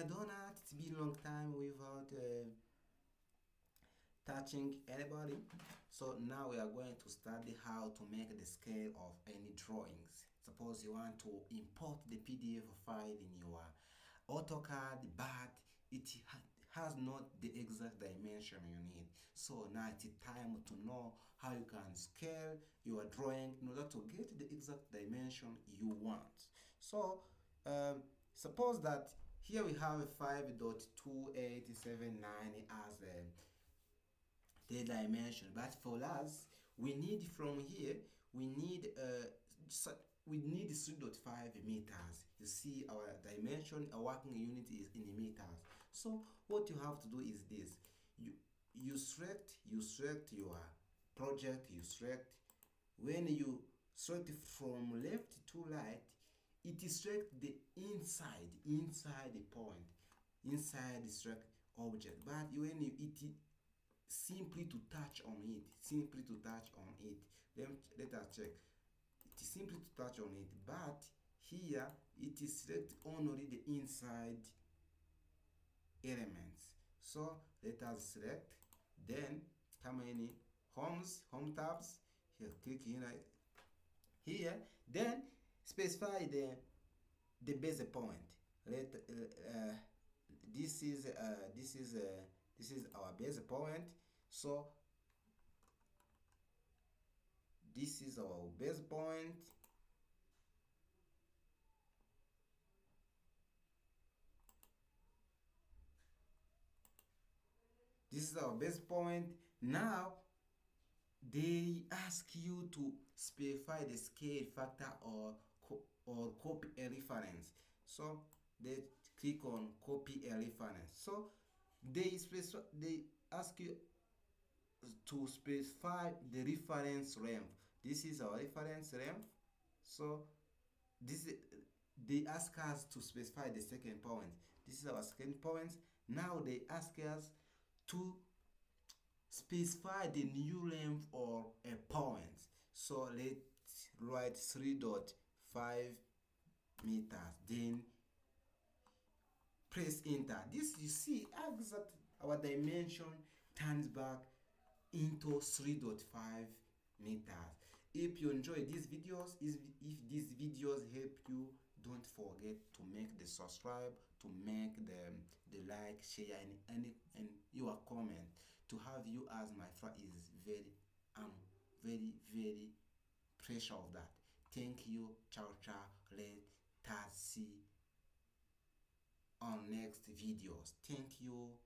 Donut. It's been a long time without touching anybody. So now we are going to study how to make the scale of any drawings. Suppose you want to import the PDF file in your AutoCAD, but it has not the exact dimension you need. So now it's time to know how you can scale your drawing in order to get the exact dimension you want. So suppose that here we have 5.2879 as the dimension, but for us we need from here we need 3.5 meters. You see our dimension, our working unit is in meters. So what you have to do is this: you select your project. You select, when you select from left to right, it is select the inside the point, inside the select object. But when it simply to touch on it, let us check. It is simply to touch on it, but here it is select only the inside elements. So let us select, then how many home tabs here, click here, then specify the base point. This is our base point. So this is our base point. This is our base point. Now they ask you to specify the scale factor or copy a reference. So they click on copy a reference. So they ask you to specify the reference length. This is our reference length. So they ask us to specify the second point. This is our second point. Now they ask us to specify the new length or a point. So let's write 3.5 meters, then press enter. This, you see, exact our dimension turns back into 3.5 meters. If you enjoy these videos, if these videos help you, don't forget to make the subscribe, to make the like, share, and your comment. To have you as my friend is very precious of that. Thank you. Ciao ciao. Let us see on next videos. Thank you.